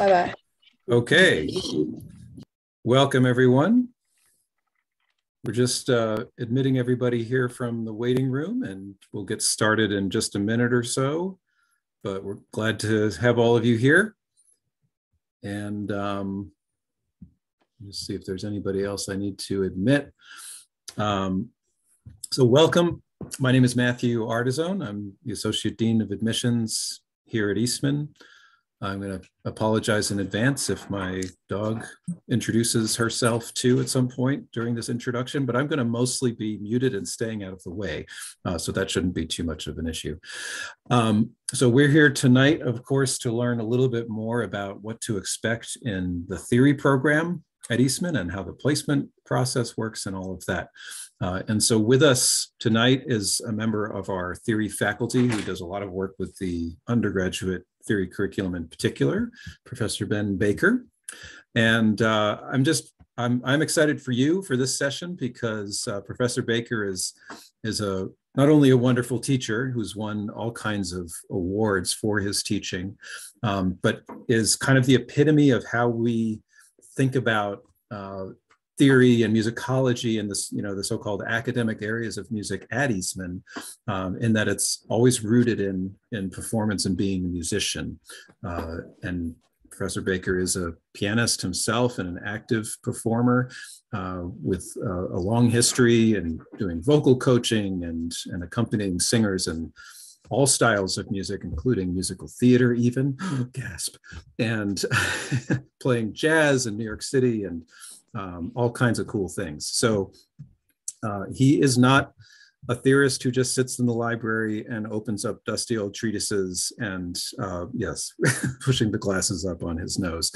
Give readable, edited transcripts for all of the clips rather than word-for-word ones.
Bye-bye. Okay. Welcome, everyone. We're just admitting everybody here from the waiting room, and we'll get started in just a minute or so. But we're glad to have all of you here. And let's see if there's anybody else I need to admit. So welcome. My name is Matthew Artizone. I'm the Associate Dean of Admissions here at Eastman. I'm going to apologize in advance if my dog introduces herself too at some point during this introduction, but I'm going to mostly be muted and staying out of the way. So that shouldn't be too much of an issue. So we're here tonight, of course, to learn a little bit more about what to expect in the theory program at Eastman and how the placement process works and all of that. And so with us tonight is a member of our theory faculty who does a lot of work with the undergraduate theory curriculum in particular, Professor Ben Baker. And I'm excited for you for this session because Professor Baker is not only a wonderful teacher who's won all kinds of awards for his teaching, but is kind of the epitome of how we think about theory and musicology and this, the so-called academic areas of music at Eastman, in that it's always rooted in performance and being a musician. And Professor Baker is a pianist himself and an active performer with a long history in doing vocal coaching and accompanying singers and all styles of music, including musical theater even, gasp, and playing jazz in New York City and all kinds of cool things. So he is not a theorist who just sits in the library and opens up dusty old treatises and yes, pushing the glasses up on his nose.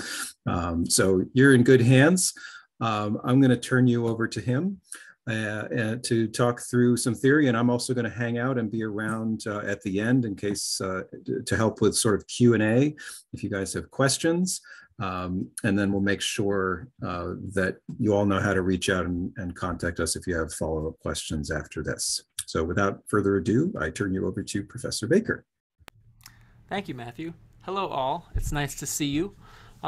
So you're in good hands. I'm going to turn you over to him to talk through some theory, and I'm also going to hang out and be around at the end in case to help with sort of Q&A if you guys have questions. And then we'll make sure that you all know how to reach out and contact us if you have follow-up questions after this. So without further ado, I turn you over to Professor Baker. Thank you, Matthew. Hello, all. It's nice to see you.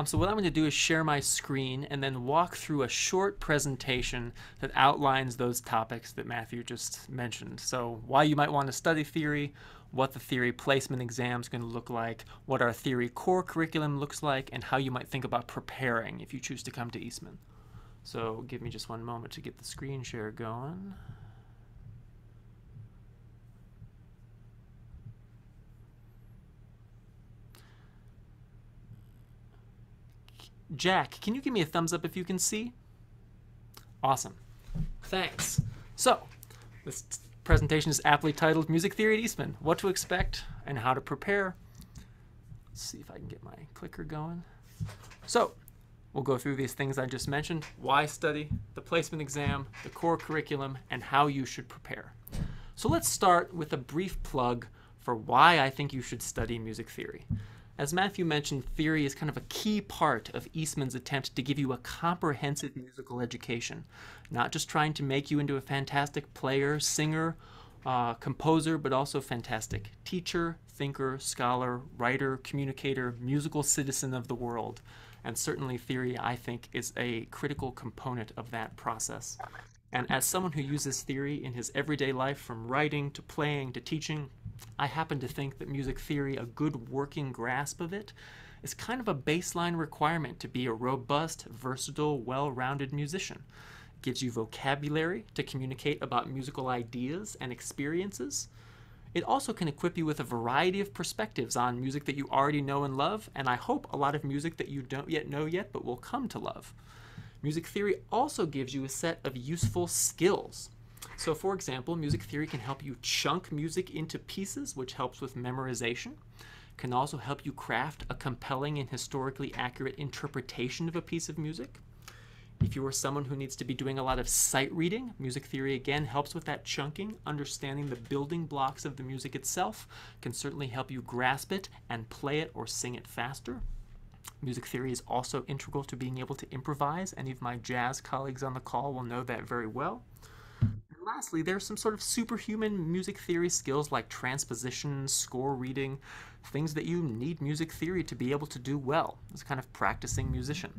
So what I'm going to do is share my screen and then walk through a short presentation that outlines those topics that Matthew just mentioned. So why you might want to study theory, what the theory placement exam is going to look like, what our theory core curriculum looks like, and how you might think about preparing if you choose to come to Eastman. So give me just one moment to get the screen share going. Jack, can you give me a thumbs up if you can see? Awesome. Thanks. So, this presentation is aptly titled Music Theory at Eastman, What to Expect and How to Prepare. Let's see if I can get my clicker going. So, we'll go through these things I just mentioned: why study, the placement exam, the core curriculum, and how you should prepare. So let's start with a brief plug for why I think you should study music theory. As Matthew mentioned, theory is kind of a key part of Eastman's attempt to give you a comprehensive musical education, not just trying to make you into a fantastic player, singer, composer, but also fantastic teacher, thinker, scholar, writer, communicator, musical citizen of the world. And certainly theory, I think, is a critical component of that process. And as someone who uses theory in his everyday life, from writing to playing to teaching, I happen to think that music theory, a good working grasp of it, is kind of a baseline requirement to be a robust, versatile, well-rounded musician. It gives you vocabulary to communicate about musical ideas and experiences. It also can equip you with a variety of perspectives on music that you already know and love, and I hope a lot of music that you don't yet know yet but will come to love. Music theory also gives you a set of useful skills. So for example, music theory can help you chunk music into pieces, which helps with memorization. Can also help you craft a compelling and historically accurate interpretation of a piece of music. If you are someone who needs to be doing a lot of sight reading, music theory again helps with that chunking. Understanding the building blocks of the music itself can certainly help you grasp it and play it or sing it faster. Music theory is also integral to being able to improvise. Any of my jazz colleagues on the call will know that very well. And lastly, there's some sort of superhuman music theory skills like transposition, score reading, things that you need music theory to be able to do well as a kind of practicing musician.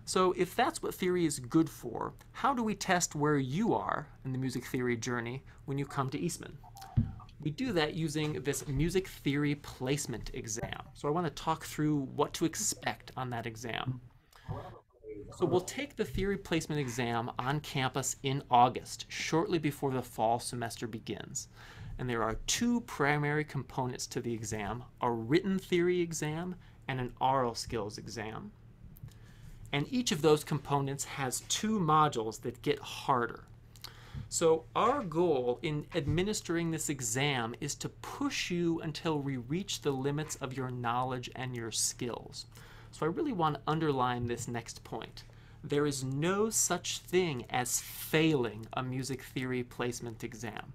So if that's what theory is good for, how do we test where you are in the music theory journey when you come to Eastman? We do that using this music theory placement exam. So I want to talk through what to expect on that exam. So we'll take the theory placement exam on campus in August, shortly before the fall semester begins. And there are two primary components to the exam, a written theory exam and an oral skills exam. And each of those components has two modules that get harder. So our goal in administering this exam is to push you until we reach the limits of your knowledge and your skills. So I really want to underline this next point. There is no such thing as failing a music theory placement exam.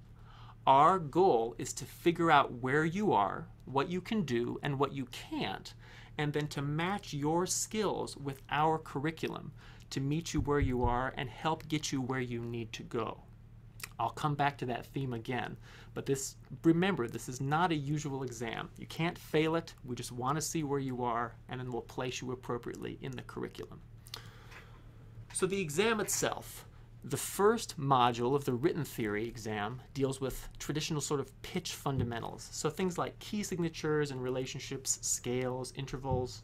Our goal is to figure out where you are, what you can do, and what you can't, and then to match your skills with our curriculum to meet you where you are and help get you where you need to go. I'll come back to that theme again, but remember, this is not a usual exam. You can't fail it. We just want to see where you are, and then we'll place you appropriately in the curriculum. So the exam itself, the first module of the written theory exam deals with traditional sort of pitch fundamentals. So things like key signatures and relationships, scales, intervals,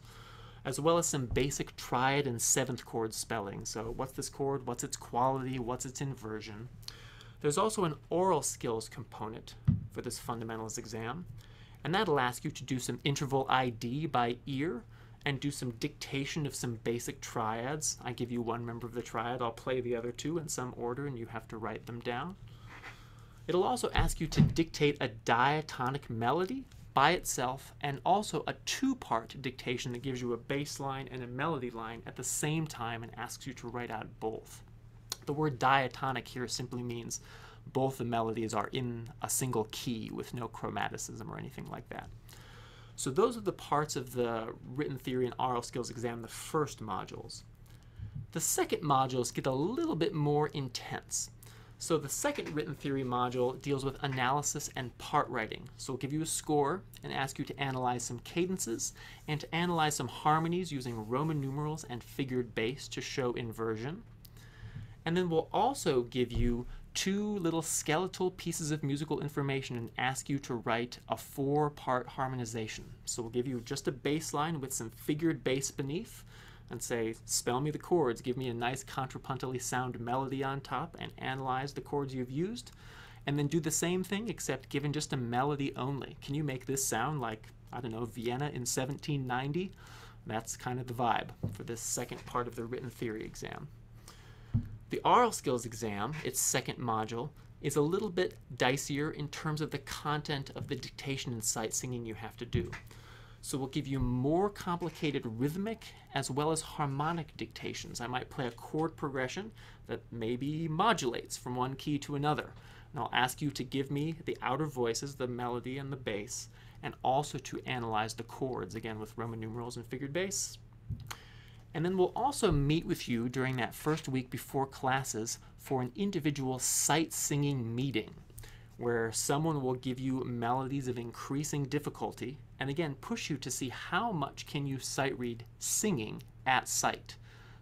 as well as some basic triad and seventh chord spelling. So what's this chord? What's its quality? What's its inversion? There's also an oral skills component for this fundamentals exam, and that'll ask you to do some interval ID by ear and do some dictation of some basic triads. I give you one member of the triad, I'll play the other two in some order, and you have to write them down. It'll also ask you to dictate a diatonic melody by itself, and also a two-part dictation that gives you a bass line and a melody line at the same time and asks you to write out both. The word diatonic here simply means both the melodies are in a single key with no chromaticism or anything like that. So those are the parts of the written theory and oral skills exam, the first modules. The second modules get a little bit more intense. So the second written theory module deals with analysis and part writing. So we'll give you a score and ask you to analyze some cadences and to analyze some harmonies using Roman numerals and figured bass to show inversion. And then we'll also give you two little skeletal pieces of musical information and ask you to write a 4-part harmonization. So we'll give you just a bass line with some figured bass beneath and say, spell me the chords, give me a nice contrapuntally sound melody on top, and analyze the chords you've used. And then do the same thing except given just a melody only. Can you make this sound like, I don't know, Vienna in 1790? That's kind of the vibe for this second part of the written theory exam. The oral skills exam, its second module, is a little bit dicier in terms of the content of the dictation and sight singing you have to do. So we'll give you more complicated rhythmic as well as harmonic dictations. I might play a chord progression that maybe modulates from one key to another. And I'll ask you to give me the outer voices, the melody and the bass, and also to analyze the chords, again with Roman numerals and figured bass. And then we'll also meet with you during that first week before classes for an individual sight singing meeting, where someone will give you melodies of increasing difficulty and again push you to see how much can you sight read singing at sight.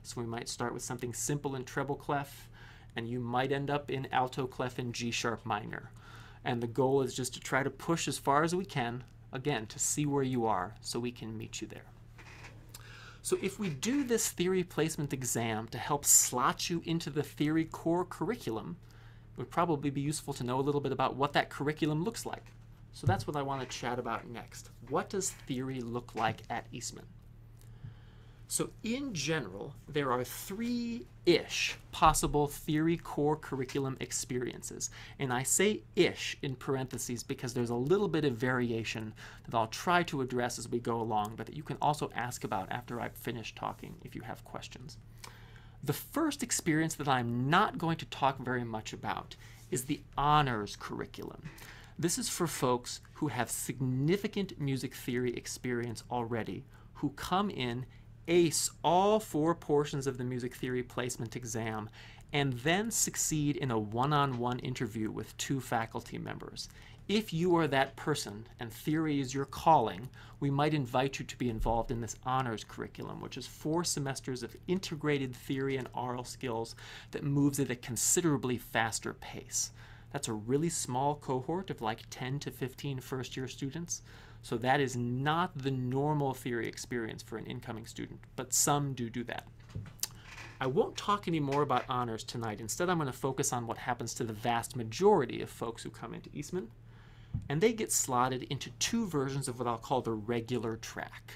So we might start with something simple in treble clef, and you might end up in alto clef in G sharp minor. And the goal is just to try to push as far as we can, again, to see where you are so we can meet you there. So if we do this theory placement exam to help slot you into the theory core curriculum, it would probably be useful to know a little bit about what that curriculum looks like. So that's what I want to chat about next. What does theory look like at Eastman? So in general, there are 3-ish possible theory core curriculum experiences. And I say ish in parentheses because there's a little bit of variation that I'll try to address as we go along, but that you can also ask about after I've finished talking if you have questions. The first experience that I'm not going to talk very much about is the honors curriculum. This is for folks who have significant music theory experience already, who come in, ace all 4 portions of the music theory placement exam, and then succeed in a one-on-one interview with 2 faculty members. If you are that person and theory is your calling, we might invite you to be involved in this honors curriculum, which is 4 semesters of integrated theory and oral skills that moves at a considerably faster pace. That's a really small cohort of like 10 to 15 first-year students, so that is not the normal theory experience for an incoming student, but some do that. I won't talk any more about honors tonight. Instead, I'm going to focus on what happens to the vast majority of folks who come into Eastman. And they get slotted into 2 versions of what I'll call the regular track.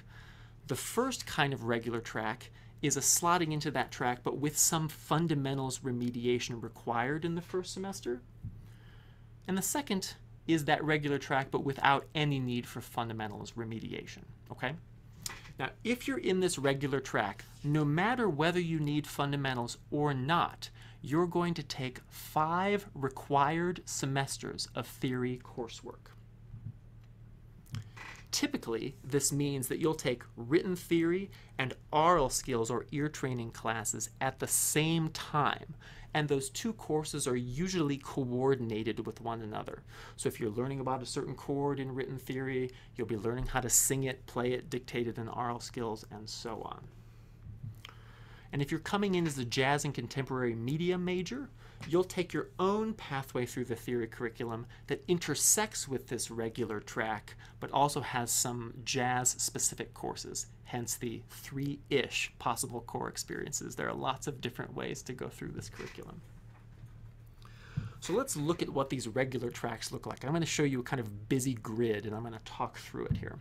The first kind of regular track is a slotting into that track, but with some fundamentals remediation required in the first semester. And the second is that regular track, but without any need for fundamentals remediation. Okay? Now, if you're in this regular track, no matter whether you need fundamentals or not, you're going to take 5 required semesters of theory coursework. Typically, this means that you'll take written theory and oral skills or ear training classes at the same time, and those 2 courses are usually coordinated with one another. So if you're learning about a certain chord in written theory, you'll be learning how to sing it, play it, dictate it in oral skills, and so on. And if you're coming in as a jazz and contemporary media major, you'll take your own pathway through the theory curriculum that intersects with this regular track, but also has some jazz-specific courses, hence the 3-ish possible core experiences. There are lots of different ways to go through this curriculum. So let's look at what these regular tracks look like. I'm going to show you a kind of busy grid, and I'm going to talk through it here.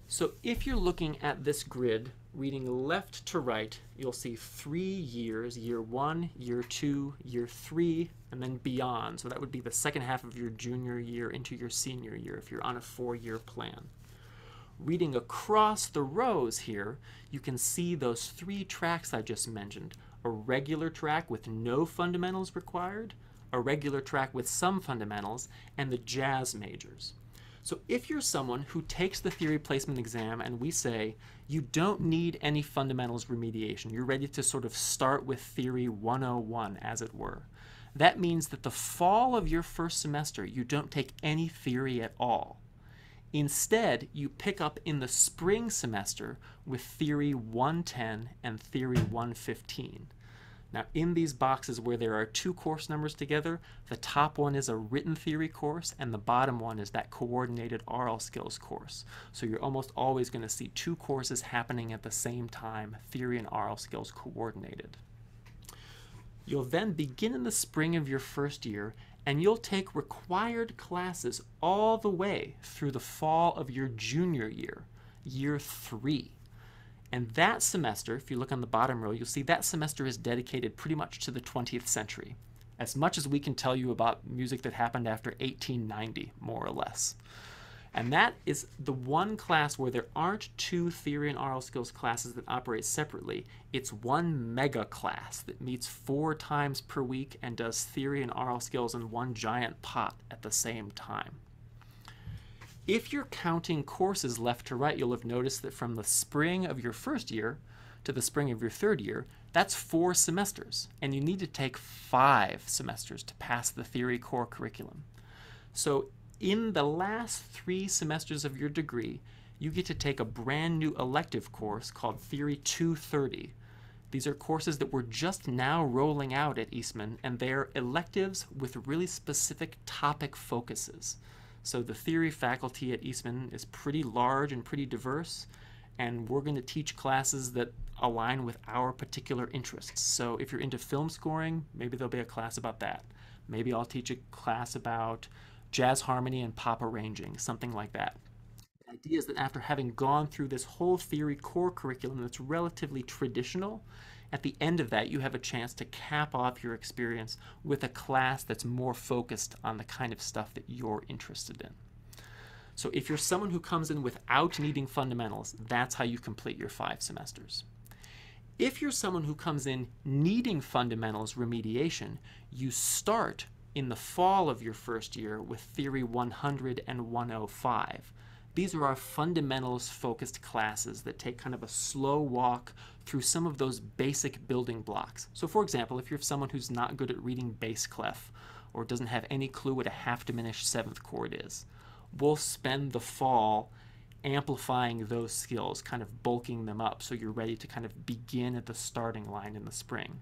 So if you're looking at this grid, reading left to right, you'll see 3 years, year 1, year 2, year 3, and then beyond. So that would be the second half of your junior year into your senior year if you're on a 4-year plan. Reading across the rows here, you can see those 3 tracks I just mentioned. A regular track with no fundamentals required, a regular track with some fundamentals, and the jazz majors. So if you're someone who takes the theory placement exam and we say you don't need any fundamentals remediation, you're ready to sort of start with theory 101 as it were, that means that the fall of your first semester you don't take any theory at all. Instead, you pick up in the spring semester with theory 110 and theory 115. Now, in these boxes where there are 2 course numbers together, the top one is a written theory course, and the bottom one is that coordinated oral skills course. So you're almost always going to see 2 courses happening at the same time, theory and oral skills coordinated. You'll then begin in the spring of your first year, and you'll take required classes all the way through the fall of your junior year, year 3. And that semester, if you look on the bottom row, you'll see that semester is dedicated pretty much to the 20th century. As much as we can tell you about music that happened after 1890, more or less. And that is the one class where there aren't 2 theory and oral skills classes that operate separately. It's one mega class that meets 4 times per week and does theory and oral skills in one giant pot at the same time. If you're counting courses left to right, you'll have noticed that from the spring of your first year to the spring of your 3rd year, that's 4 semesters, and you need to take 5 semesters to pass the theory core curriculum. So in the last 3 semesters of your degree, you get to take a brand new elective course called Theory 230. These are courses that we're just now rolling out at Eastman, and they're electives with really specific topic focuses. So the theory faculty at Eastman is pretty large and pretty diverse, and we're going to teach classes that align with our particular interests. So if you're into film scoring, maybe there'll be a class about that. Maybe I'll teach a class about jazz harmony and pop arranging, something like that. The idea is that after having gone through this whole theory core curriculum that's relatively traditional, at the end of that you have a chance to cap off your experience with a class that's more focused on the kind of stuff that you're interested in. So if you're someone who comes in without needing fundamentals, that's how you complete your 5 semesters. If you're someone who comes in needing fundamentals remediation, you start in the fall of your first year with Theory 100 and 105. These are our fundamentals focused classes that take kind of a slow walk through some of those basic building blocks. So for example, if you're someone who's not good at reading bass clef or doesn't have any clue what a half diminished seventh chord is, we'll spend the fall amplifying those skills, kind of bulking them up so you're ready to kind of begin at the starting line in the spring.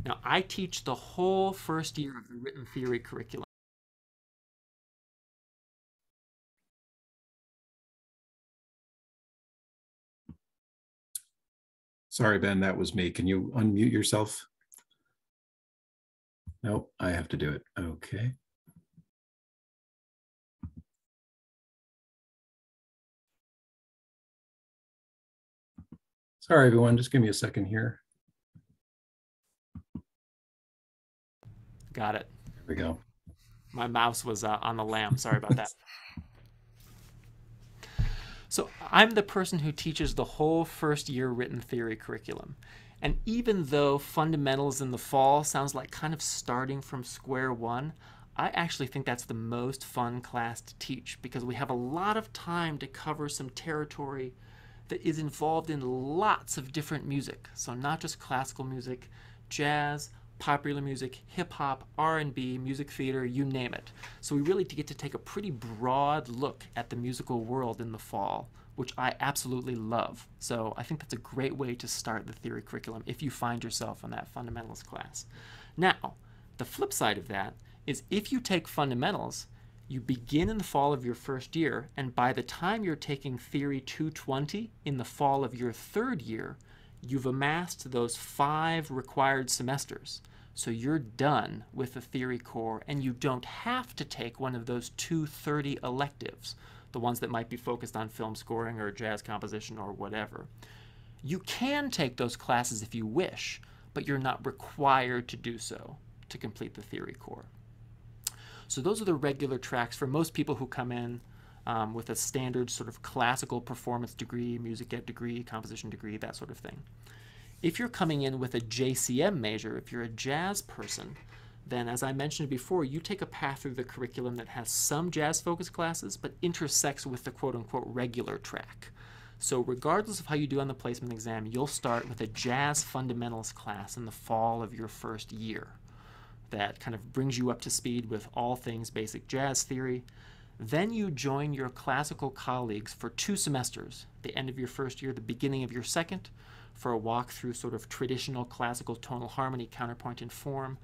Now, I teach the whole first year of the written theory curriculum. Sorry, Ben, that was me. Can you unmute yourself? No, I have to do it. Okay. Sorry, everyone. Just give me a second here. Got it. There we go. My mouse was on the lamp. Sorry about that. So I'm the person who teaches the whole first year written theory curriculum. And even though fundamentals in the fall sounds like kind of starting from square one, I actually think that's the most fun class to teach because we have a lot of time to cover some territory that is involved in lots of different music. So not just classical music, jazz, popular music, hip-hop, R&B, music theater, you name it. So we really get to take a pretty broad look at the musical world in the fall, which I absolutely love. So I think that's a great way to start the theory curriculum if you find yourself in that fundamentals class. Now, the flip side of that is if you take fundamentals, you begin in the fall of your first year, and by the time you're taking Theory 220 in the fall of your third year, you've amassed those 5 required semesters. So you're done with the theory core, and you don't have to take one of those 230 electives, the ones that might be focused on film scoring or jazz composition or whatever. You can take those classes if you wish, but you're not required to do so to complete the theory core. So those are the regular tracks for most people who come in with a standard sort of classical performance degree, music ed degree, composition degree, that sort of thing. If you're coming in with a JCM major, if you're a jazz person, then as I mentioned before, you take a path through the curriculum that has some jazz-focused classes, but intersects with the quote-unquote regular track. So regardless of how you do on the placement exam, you'll start with a jazz fundamentals class in the fall of your first year. That kind of brings you up to speed with all things basic jazz theory. Then you join your classical colleagues for 2 semesters, the end of your first year, the beginning of your second, for a walk through sort of traditional classical tonal harmony, counterpoint, and form.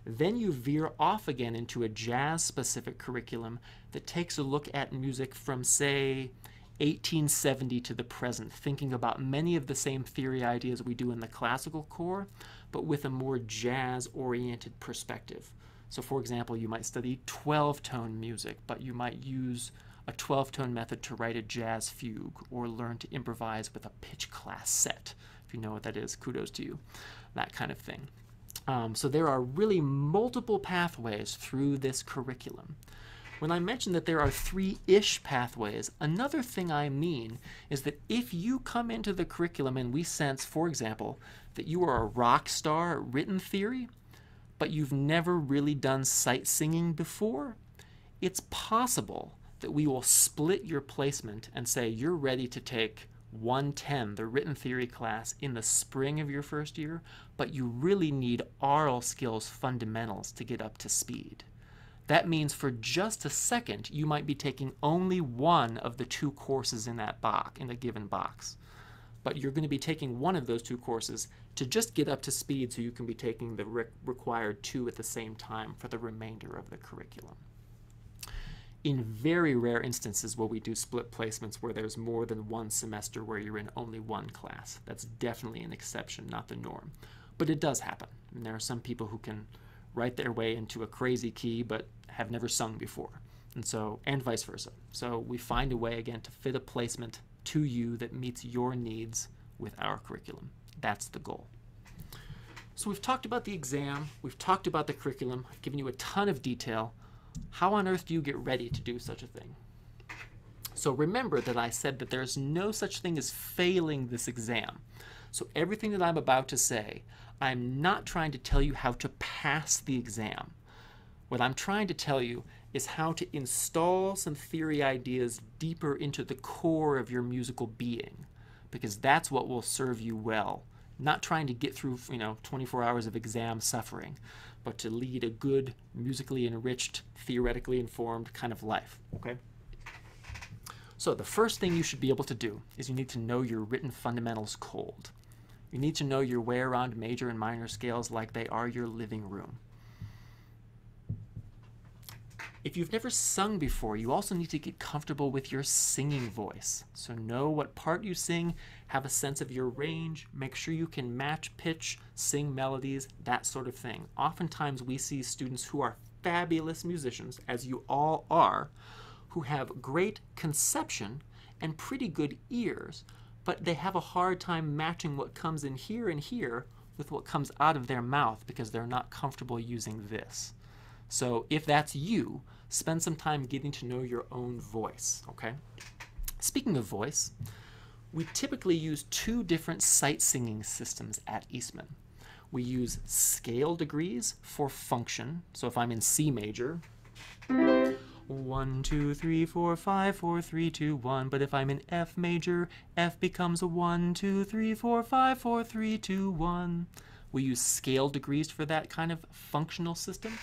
Then you veer off again into a jazz-specific curriculum that takes a look at music from, say, 1870 to the present, thinking about many of the same theory ideas we do in the classical core, but with a more jazz-oriented perspective. So for example, you might study 12-tone music, but you might use a 12-tone method to write a jazz fugue, or learn to improvise with a pitch class set. If you know what that is, kudos to you. That kind of thing. So there are really multiple pathways through this curriculum. When I mention that there are 3-ish pathways, another thing I mean is that if you come into the curriculum and we sense, for example, that you are a rock star at written theory, but you've never really done sight singing before, it's possible that we will split your placement and say you're ready to take 110, the written theory class, in the spring of your first year, but you really need oral skills fundamentals to get up to speed. That means for just a second, you might be taking only one of the 2 courses in that box, in a given box. But you're going to be taking one of those 2 courses to just get up to speed so you can be taking the required 2 at the same time for the remainder of the curriculum. In very rare instances will we do split placements where there's more than 1 semester where you're in only 1 class. That's definitely an exception, not the norm. But it does happen. And there are some people who can write their way into a crazy key but have never sung before. And vice versa. So we find a way, again, to fit a placement to you that meets your needs with our curriculum. That's the goal. So we've talked about the exam, we've talked about the curriculum, I've given you a ton of detail. How on earth do you get ready to do such a thing? So remember that I said that there's no such thing as failing this exam. So everything that I'm about to say, I'm not trying to tell you how to pass the exam. What I'm trying to tell you is how to install some theory ideas deeper into the core of your musical being, because that's what will serve you well. Not trying to get through, 24 hours of exam suffering, but to lead a good, musically enriched, theoretically informed kind of life, okay? So the first thing you should be able to do is you need to know your written fundamentals cold. You need to know your way around major and minor scales like they are your living room. If you've never sung before, you also need to get comfortable with your singing voice. So know what part you sing, have a sense of your range, make sure you can match pitch, sing melodies, that sort of thing. Oftentimes we see students who are fabulous musicians, as you all are, who have great conception and pretty good ears, but they have a hard time matching what comes in here and here with what comes out of their mouth because they're not comfortable using this. So if that's you, spend some time getting to know your own voice, okay? Speaking of voice, we typically use two different sight singing systems at Eastman. We use scale degrees for function. So if I'm in C major, 1, 2, 3, 4, 5, 4, 3, 2, 1. But if I'm in F major, F becomes a 1, 2, 3, 4, 5, 4, 3, 2, 1. We use scale degrees for that kind of functional system.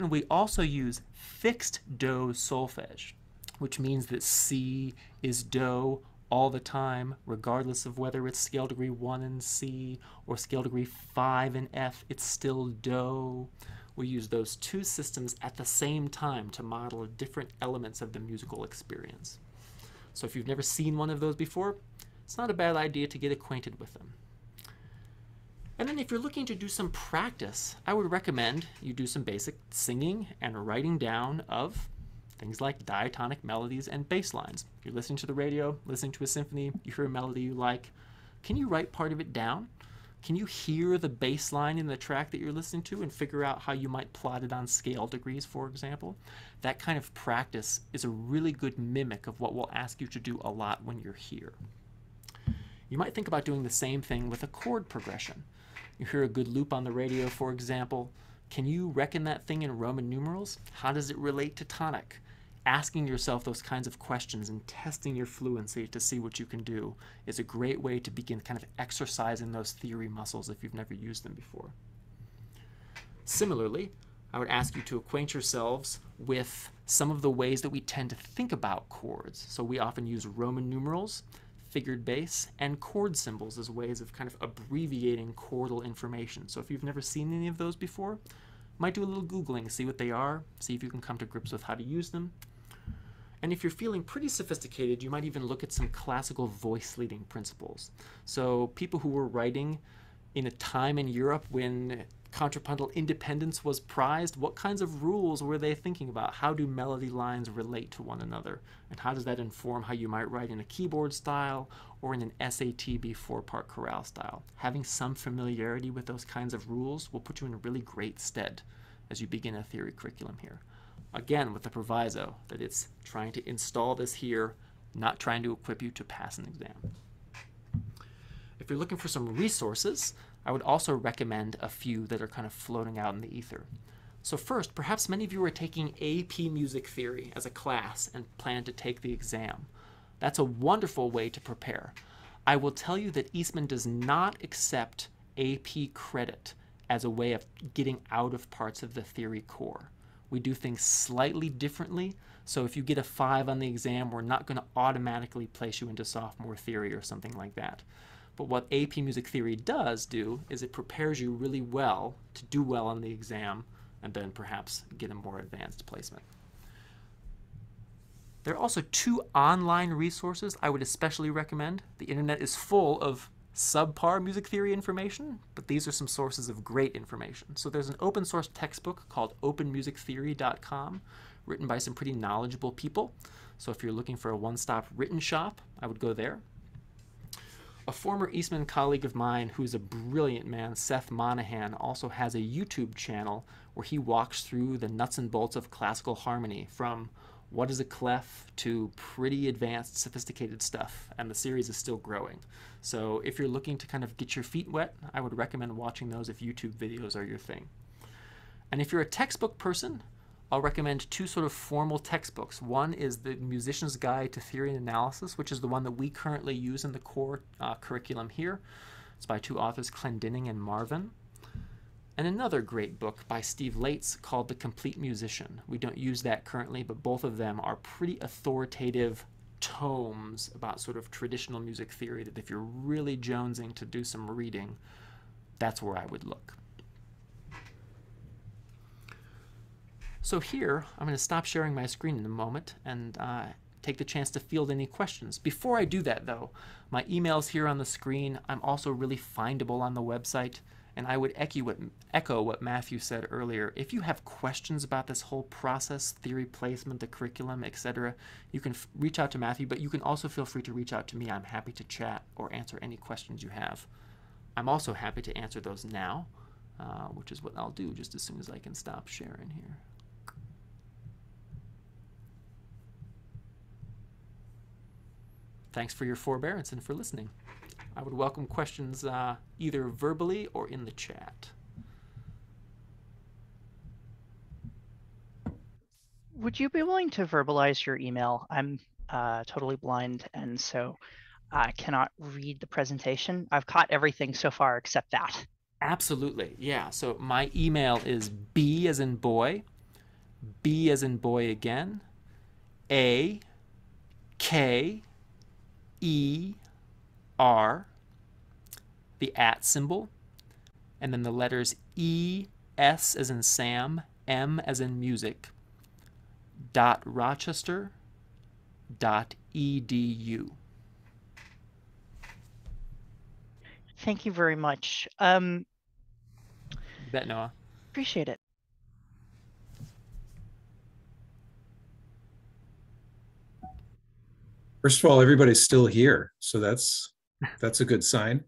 And we also use fixed do solfege, which means that C is do all the time, regardless of whether it's scale degree 1 in C or scale degree 5 in F, it's still do. We use those two systems at the same time to model different elements of the musical experience. So if you've never seen one of those before, it's not a bad idea to get acquainted with them. And then if you're looking to do some practice, I would recommend you do some basic singing and writing down of things like diatonic melodies and bass lines. You're listening to the radio, listening to a symphony, you hear a melody you like. Can you write part of it down? Can you hear the bass line in the track that you're listening to and figure out how you might plot it on scale degrees, for example? That kind of practice is a really good mimic of what we'll ask you to do a lot when you're here. You might think about doing the same thing with a chord progression. You hear a good loop on the radio, for example. Can you reckon that thing in Roman numerals? How does it relate to tonic? Asking yourself those kinds of questions and testing your fluency to see what you can do is a great way to begin kind of exercising those theory muscles if you've never used them before. Similarly, I would ask you to acquaint yourselves with some of the ways that we tend to think about chords. So we often use Roman numerals, figured bass, and chord symbols as ways of kind of abbreviating chordal information. So if you've never seen any of those before, might do a little Googling, see what they are, see if you can come to grips with how to use them. And if you're feeling pretty sophisticated, you might even look at some classical voice leading principles. So people who were writing in a time in Europe when contrapuntal independence was prized, what kinds of rules were they thinking about? How do melody lines relate to one another? And how does that inform how you might write in a keyboard style or in an SATB 4-part chorale style? Having some familiarity with those kinds of rules will put you in a really great stead as you begin a theory curriculum here. Again, with the proviso that it's trying to install this here, not trying to equip you to pass an exam. If you're looking for some resources, I would also recommend a few that are kind of floating out in the ether. So first, perhaps many of you are taking AP Music Theory as a class and plan to take the exam. That's a wonderful way to prepare. I will tell you that Eastman does not accept AP credit as a way of getting out of parts of the theory core. We do things slightly differently, so if you get a 5 on the exam, we're not going to automatically place you into sophomore theory or something like that. But what AP Music Theory does do is it prepares you really well to do well on the exam and then perhaps get a more advanced placement. There are also 2 online resources I would especially recommend. The internet is full of subpar music theory information, but these are some sources of great information. So there's an open source textbook called openmusictheory.com, written by some pretty knowledgeable people. So if you're looking for a one-stop written shop, I would go there. A former Eastman colleague of mine who's a brilliant man, Seth Monahan, also has a YouTube channel where he walks through the nuts and bolts of classical harmony, from what is a clef to pretty advanced, sophisticated stuff, and the series is still growing. So if you're looking to kind of get your feet wet, I would recommend watching those if YouTube videos are your thing. And if you're a textbook person, I'll recommend two sort of formal textbooks. One is the Musician's Guide to Theory and Analysis, which is the one that we currently use in the core curriculum here. It's by two authors, Clendening and Marvin. And another great book by Steve Lates called The Complete Musician. We don't use that currently, but both of them are pretty authoritative tomes about sort of traditional music theory that if you're really jonesing to do some reading, that's where I would look. So here, I'm going to stop sharing my screen in a moment and take the chance to field any questions. Before I do that, though, my email's here on the screen. I'm also really findable on the website, and I would echo what Matthew said earlier. If you have questions about this whole process, theory placement, the curriculum, etc., you can reach out to Matthew, but you can also feel free to reach out to me. I'm happy to chat or answer any questions you have. I'm also happy to answer those now, which is what I'll do just as soon as I can stop sharing here. Thanks for your forbearance and for listening. I would welcome questions either verbally or in the chat. Would you be willing to verbalize your email? I'm totally blind, and so I cannot read the presentation. I've caught everything so far except that. Absolutely, yeah. So my email is B as in boy, B as in boy again, A, K, E, R, the @ symbol, and then the letters E, S as in Sam, M as in music, .rochester.edu. Thank you very much. You bet, Noah. Appreciate it. First of all, everybody's still here, so that's a good sign.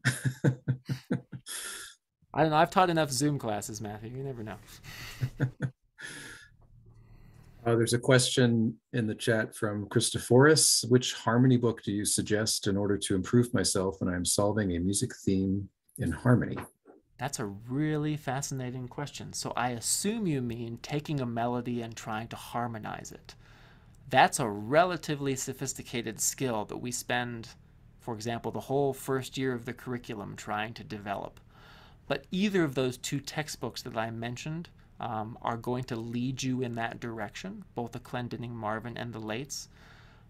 I don't know. I've taught enough Zoom classes, Matthew. You never know. There's a question in the chat from Christophoris. Which harmony book do you suggest in order to improve myself when I'm solving a music theme in harmony? That's a really fascinating question. So I assume you mean taking a melody and trying to harmonize it. That's a relatively sophisticated skill that we spend, for example, the whole first year of the curriculum trying to develop. But either of those two textbooks that I mentioned are going to lead you in that direction, both the Clendening Marvin and the Lates.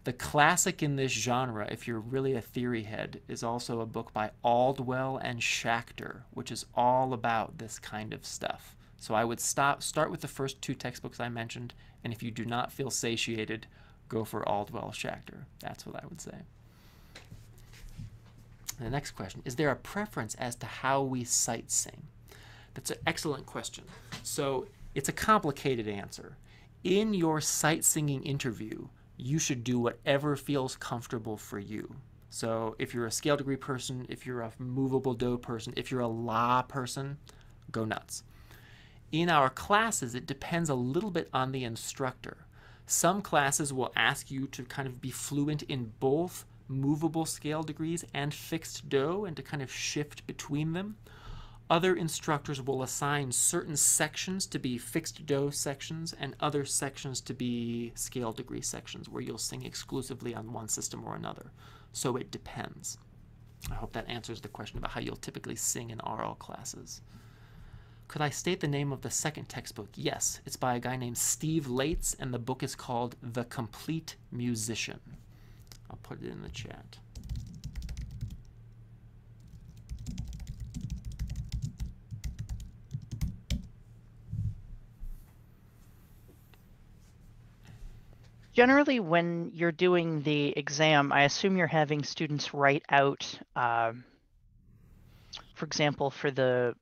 The classic in this genre, if you're really a theory head, is also a book by Aldwell and Schachter, which is all about this kind of stuff. So I would start with the first two textbooks I mentioned, and if you do not feel satiated, go for Aldwell Schachter. That's what I would say. The next question, is there a preference as to how we sight sing? That's an excellent question. So it's a complicated answer. In your sight singing interview, you should do whatever feels comfortable for you. So if you're a scale degree person, if you're a movable do person, if you're a la person, go nuts. In our classes, it depends a little bit on the instructor. Some classes will ask you to kind of be fluent in both movable scale degrees and fixed do and to kind of shift between them. Other instructors will assign certain sections to be fixed do sections and other sections to be scale degree sections where you'll sing exclusively on one system or another. So it depends. I hope that answers the question about how you'll typically sing in RL classes. Could I state the name of the second textbook? Yes, it's by a guy named Steve Lates, and the book is called The Complete Musician. I'll put it in the chat. Generally, when you're doing the exam, I assume you're having students write out, for example, for the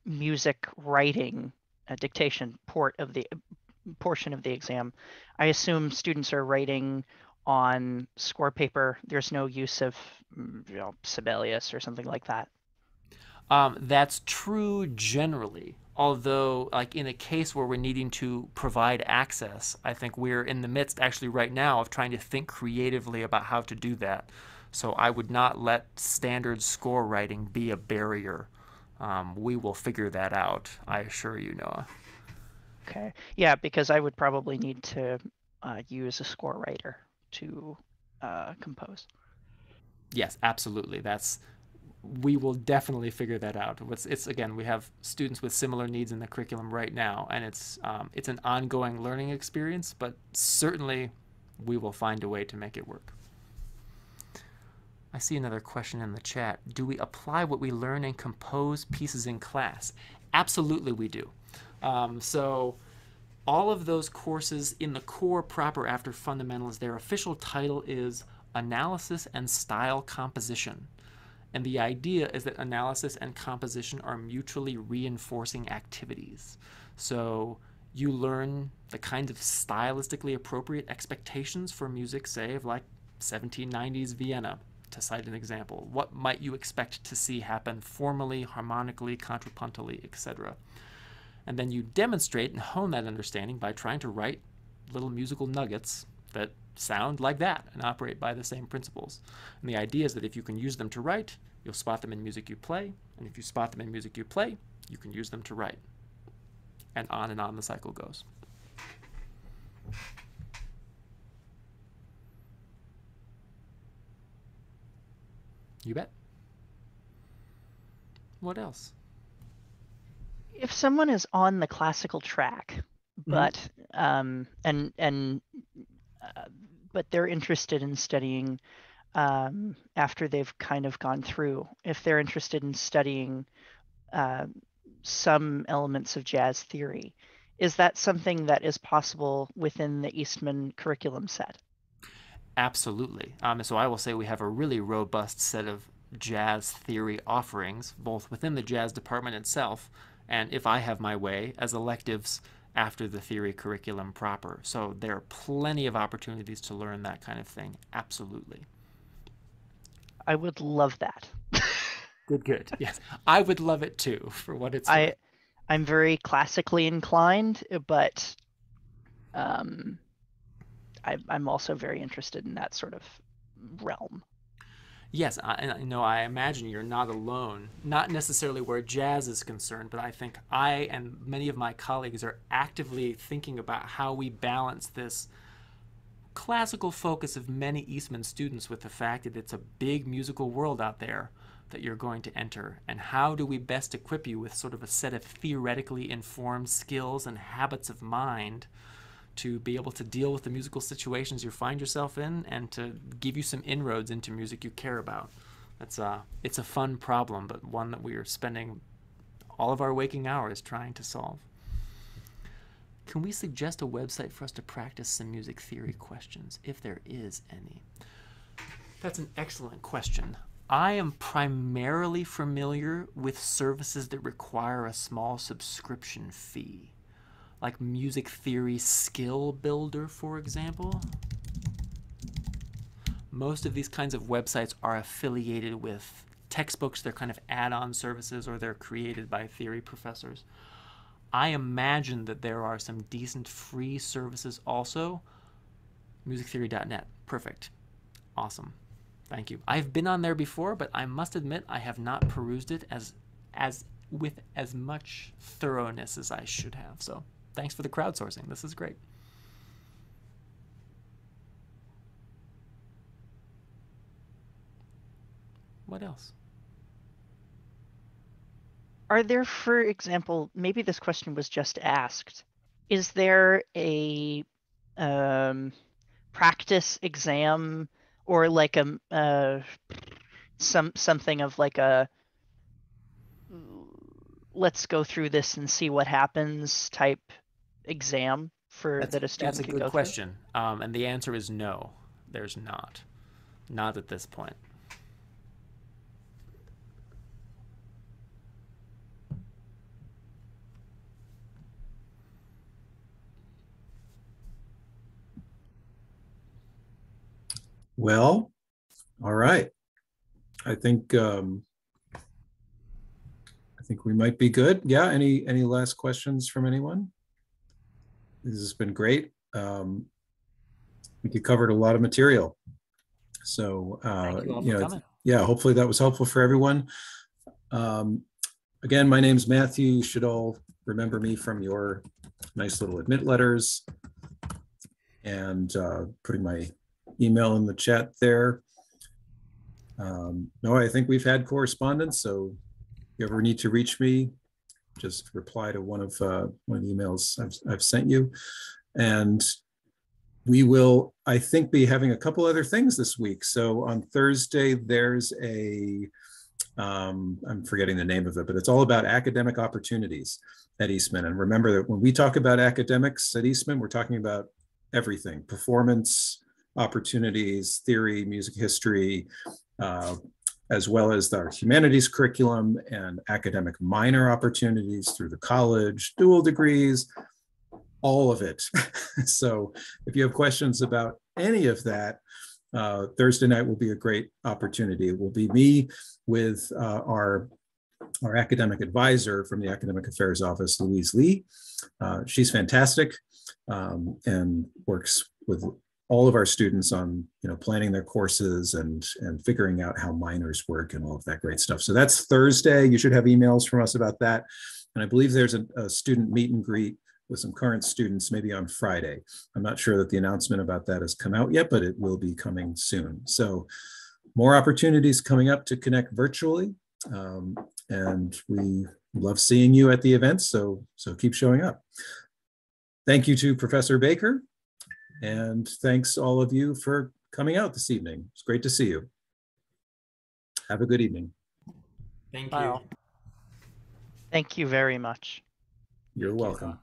music writing dictation portion of the exam, I assume students are writing on score paper. There's no use of Sibelius or something like that. That's true generally. Although, like in a case where we're needing to provide access, I think we're in the midst actually right now of trying to think creatively about how to do that. So I would not let standard score writing be a barrier. We will figure that out, I assure you, Noah. Okay. Yeah, because I would probably need to use a score writer to compose. Yes, absolutely. We will definitely figure that out. It's again, we have students with similar needs in the curriculum right now, and it's an ongoing learning experience. But certainly, we will find a way to make it work. I see another question in the chat. Do we apply what we learn and compose pieces in class? Absolutely, we do. So all of those courses in the core proper after fundamentals, their official title is Analysis and Style Composition. And the idea is that analysis and composition are mutually reinforcing activities. So you learn the kinds of stylistically appropriate expectations for music, say, of like 1790s Vienna, to cite an example. What might you expect to see happen formally, harmonically, contrapuntally, etc.? And then you demonstrate and hone that understanding by trying to write little musical nuggets that sound like that and operate by the same principles. And the idea is that if you can use them to write, you'll spot them in music you play. And if you spot them in music you play, you can use them to write. And on the cycle goes. You bet. What else? If someone is on the classical track, but but they're interested in studying after they've kind of gone through, if they're interested in studying some elements of jazz theory, is that something that is possible within the Eastman curriculum set? Absolutely. So I will say we have a really robust set of jazz theory offerings, both within the jazz department itself and, if I have my way, as electives after the theory curriculum proper. So there are plenty of opportunities to learn that kind of thing. Absolutely. I would love that. Good. Yes, I would love it too, for what it's worth. I'm very classically inclined, but I'm also very interested in that sort of realm. Yes, I imagine you're not alone. Not necessarily where jazz is concerned, but I think I and many of my colleagues are actively thinking about how we balance this classical focus of many Eastman students with the fact that it's a big musical world out there that you're going to enter, and how do we best equip you with sort of a set of theoretically informed skills and habits of mind to be able to deal with the musical situations you find yourself in and to give you some inroads into music you care about. It's a fun problem, but one that we are spending all of our waking hours trying to solve. Can we suggest a website for us to practice some music theory questions, if there is any? That's an excellent question. I am primarily familiar with services that require a small subscription fee, like Music Theory Skill Builder, for example. Most of these kinds of websites are affiliated with textbooks. They're kind of add-on services, or they're created by theory professors. I imagine that there are some decent free services also. musictheory.net. Perfect. Awesome. Thank you. I've been on there before, but I must admit I have not perused it with as much thoroughness as I should have. So thanks for the crowdsourcing. This is great. What else? Are there, for example, maybe this question was just asked, is there a practice exam or like something of like a let's go through this and see what happens type exam that a student That's a could good go question. And the answer is no, there's not. Not at this point. Well, all right. I think we might be good. Yeah. Any last questions from anyone? This has been great. I think you covered a lot of material. So Thank you all for coming. yeah, hopefully that was helpful for everyone. Again, my name's Matthew. You should all remember me from your nice little admit letters, and putting my email in the chat there. No, I think we've had correspondence, so if you ever need to reach me, just reply to one of the emails I've sent you. And we will, I think, be having a couple other things this week. So on Thursday, there's I'm forgetting the name of it, but it's all about academic opportunities at Eastman. And remember that when we talk about academics at Eastman, we're talking about everything: performance, opportunities, theory, music history, as well as our humanities curriculum and academic minor opportunities through the college, dual degrees, all of it. So if you have questions about any of that, Thursday night will be a great opportunity. It will be me with our academic advisor from the Academic Affairs Office, Louise Lee. She's fantastic and works with all of our students on planning their courses and figuring out how minors work and all of that great stuff. So that's Thursday. You should have emails from us about that. And I believe there's a student meet and greet with some current students maybe on Friday. I'm not sure that the announcement about that has come out yet, but it will be coming soon. So more opportunities coming up to connect virtually. And we love seeing you at the events, so keep showing up. Thank you to Professor Baker, and thanks all of you for coming out this evening. It's great to see you. Have a good evening. Thank Wow. you. Thank you very much. You're welcome.